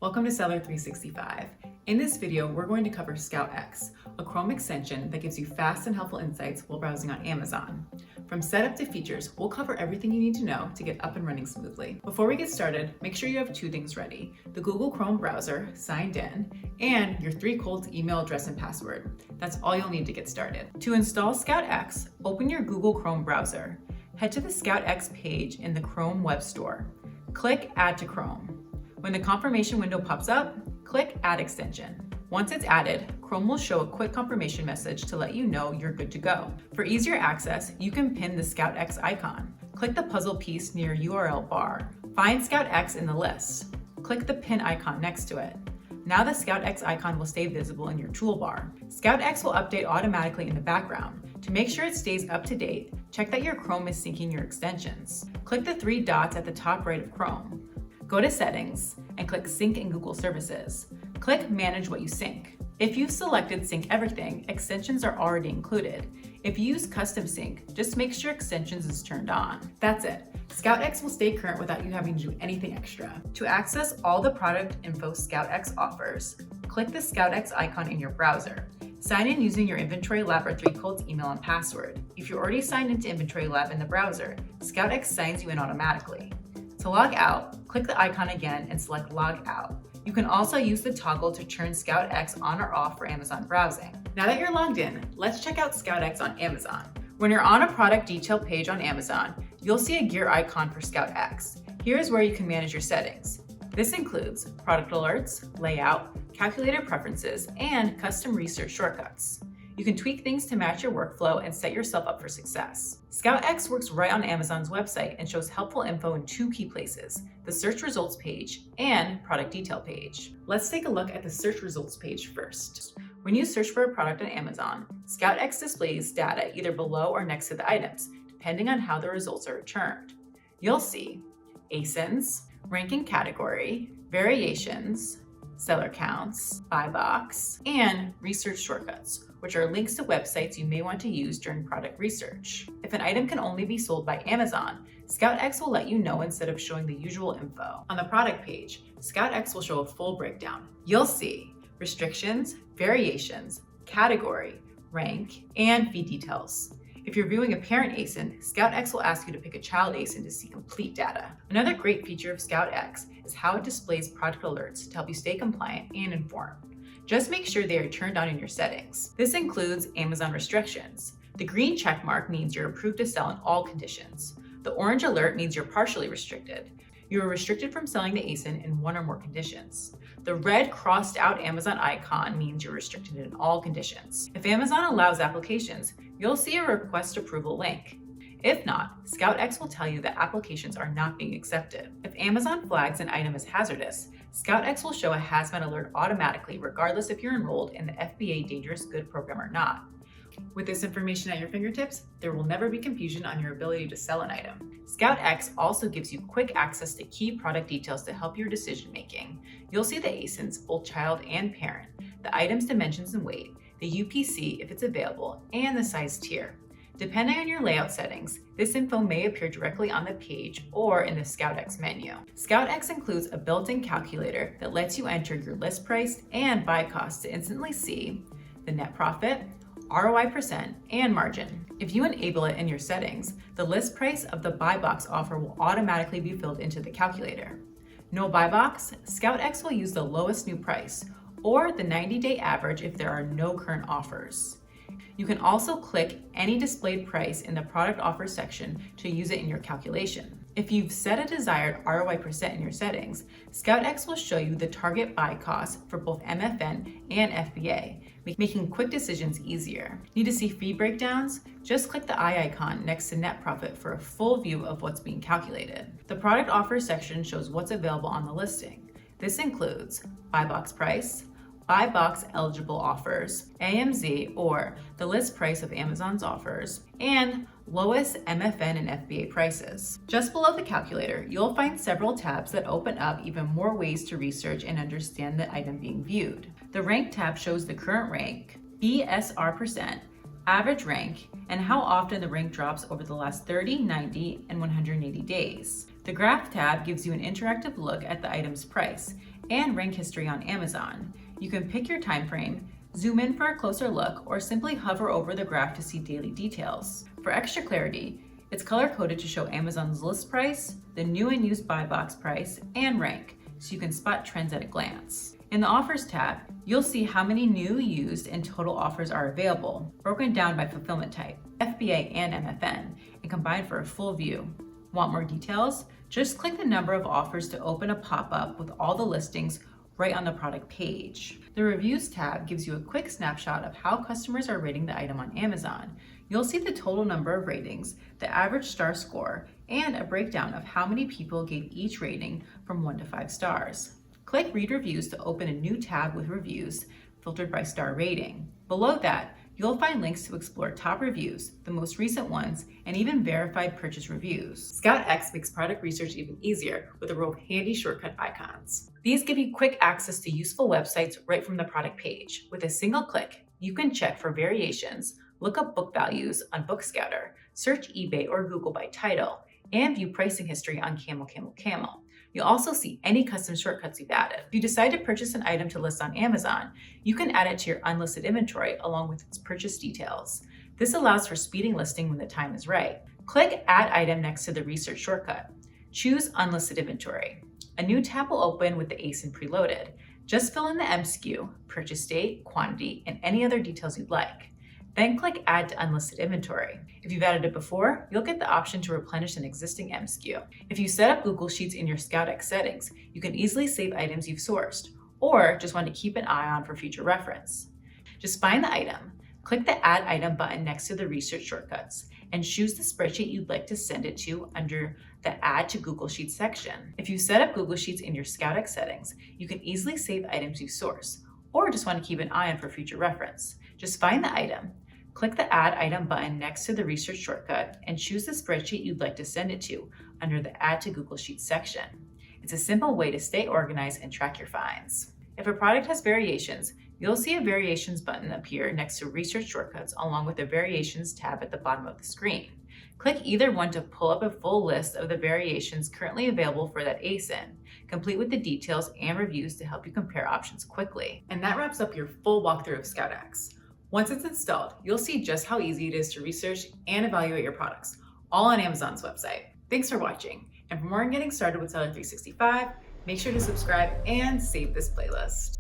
Welcome to Seller 365. In this video, we're going to cover ScoutX, a Chrome extension that gives you fast and helpful insights while browsing on Amazon. From setup to features, we'll cover everything you need to know to get up and running smoothly. Before we get started, make sure you have two things ready: the Google Chrome browser, signed in, and your 3 colds email address and password. That's all you'll need to get started. To install ScoutX, open your Google Chrome browser. Head to the ScoutX page in the Chrome Web Store. Click Add to Chrome. When the confirmation window pops up, click Add Extension. Once it's added, Chrome will show a quick confirmation message to let you know you're good to go. For easier access, you can pin the ScoutX icon. Click the puzzle piece near URL bar. Find ScoutX in the list. Click the pin icon next to it. Now the ScoutX icon will stay visible in your toolbar. ScoutX will update automatically in the background. To make sure it stays up to date, check that your Chrome is syncing your extensions. Click the 3 dots at the top right of Chrome. Go to Settings and click Sync in Google Services. Click Manage what you sync. If you've selected Sync Everything, extensions are already included. If you use Custom Sync, just make sure Extensions is turned on. That's it. ScoutX will stay current without you having to do anything extra. To access all the product info ScoutX offers, click the ScoutX icon in your browser. Sign in using your InventoryLab or 3 colds email and password. If you're already signed into InventoryLab in the browser, ScoutX signs you in automatically. To log out, click the icon again and select Log Out. You can also use the toggle to turn ScoutX on or off for Amazon browsing. Now that you're logged in, let's check out ScoutX on Amazon. When you're on a product detail page on Amazon, you'll see a gear icon for ScoutX. Here's where you can manage your settings. This includes product alerts, layout, calculator preferences, and custom research shortcuts. You can tweak things to match your workflow and set yourself up for success. ScoutX works right on Amazon's website and shows helpful info in 2 key places: the search results page and product detail page. Let's take a look at the search results page first. When you search for a product on Amazon, ScoutX displays data either below or next to the items, depending on how the results are returned. You'll see ASINs, ranking category, variations, seller counts, buy box, and research shortcuts, which are links to websites you may want to use during product research. If an item can only be sold by Amazon, ScoutX will let you know instead of showing the usual info. On the product page, ScoutX will show a full breakdown. You'll see restrictions, variations, category, rank, and feed details. If you're viewing a parent ASIN, ScoutX will ask you to pick a child ASIN to see complete data. Another great feature of ScoutX is how it displays product alerts to help you stay compliant and informed. Just make sure they are turned on in your settings. This includes Amazon restrictions. The green check mark means you're approved to sell in all conditions. The orange alert means you're partially restricted. You are restricted from selling the ASIN in 1 or more conditions. The red crossed out Amazon icon means you're restricted in all conditions. If Amazon allows applications, you'll see a request approval link. If not, ScoutX will tell you that applications are not being accepted. If Amazon flags an item as hazardous, ScoutX will show a hazmat alert automatically regardless if you're enrolled in the FBA Dangerous Good program or not. With this information at your fingertips, there will never be confusion on your ability to sell an item. ScoutX also gives you quick access to key product details to help your decision making. You'll see the ASINs, both child and parent, the item's dimensions and weight, the UPC if it's available, and the size tier. Depending on your layout settings, this info may appear directly on the page or in the ScoutX menu. ScoutX includes a built-in calculator that lets you enter your list price and buy cost to instantly see the net profit, ROI %, and margin. If you enable it in your settings, the list price of the buy box offer will automatically be filled into the calculator. No buy box? ScoutX will use the lowest new price or the 90-day average if there are no current offers. You can also click any displayed price in the product offer section to use it in your calculation. If you've set a desired ROI % in your settings, ScoutX will show you the target buy cost for both MFN and FBA, making quick decisions easier. Need to see feed breakdowns? Just click the eye icon next to net profit for a full view of what's being calculated. The product offer section shows what's available on the listing. This includes buy box price, buy box eligible offers, AMZ or the list price of Amazon's offers, and lowest MFN and FBA prices. Just below the calculator, you'll find several tabs that open up even more ways to research and understand the item being viewed. The rank tab shows the current rank, BSR %, average rank, and how often the rank drops over the last 30, 90, and 180 days. The Graph tab gives you an interactive look at the item's price and rank history on Amazon. You can pick your time frame, zoom in for a closer look, or simply hover over the graph to see daily details. For extra clarity, it's color-coded to show Amazon's list price, the new and used buy box price, and rank, so you can spot trends at a glance. In the Offers tab, you'll see how many new, used, and total offers are available, broken down by fulfillment type, FBA and MFN, and combined for a full view. Want more details? Just click the number of offers to open a pop-up with all the listings right on the product page. The Reviews tab gives you a quick snapshot of how customers are rating the item on Amazon. You'll see the total number of ratings, the average star score, and a breakdown of how many people gave each rating from 1 to 5 stars. Click Read Reviews to open a new tab with reviews filtered by star rating. Below that, you'll find links to explore top reviews, the most recent ones, and even verified purchase reviews. ScoutX makes product research even easier with a row of handy shortcut icons. These give you quick access to useful websites right from the product page. With a single click, you can check for variations, look up book values on BookScouter, search eBay or Google by title, and view pricing history on Camel. You'll also see any custom shortcuts you've added. If you decide to purchase an item to list on Amazon, you can add it to your unlisted inventory along with its purchase details. This allows for speeding listing when the time is right. Click Add Item next to the Research shortcut. Choose Unlisted Inventory. A new tab will open with the ASIN preloaded. Just fill in the MSKU, purchase date, quantity, and any other details you'd like. Then click Add to Unlisted Inventory. If you've added it before, you'll get the option to replenish an existing MSKU. If you set up Google Sheets in your ScoutX settings, you can easily save items you've sourced, or just want to keep an eye on for future reference. Just find the item, click the Add Item button next to the Research shortcuts, and choose the spreadsheet you'd like to send it to under the Add to Google Sheets section. If you set up Google Sheets in your ScoutX settings, you can easily save items you source, or just want to keep an eye on for future reference. Just find the item, click the Add Item button next to the Research shortcut, and choose the spreadsheet you'd like to send it to under the Add to Google Sheets section. It's a simple way to stay organized and track your finds. If a product has variations, you'll see a Variations button appear next to Research shortcuts along with the Variations tab at the bottom of the screen. Click either one to pull up a full list of the variations currently available for that ASIN, complete with the details and reviews to help you compare options quickly. And that wraps up your full walkthrough of ScoutX. Once it's installed, you'll see just how easy it is to research and evaluate your products, all on Amazon's website. Thanks for watching. And for more on getting started with Seller 365, make sure to subscribe and save this playlist.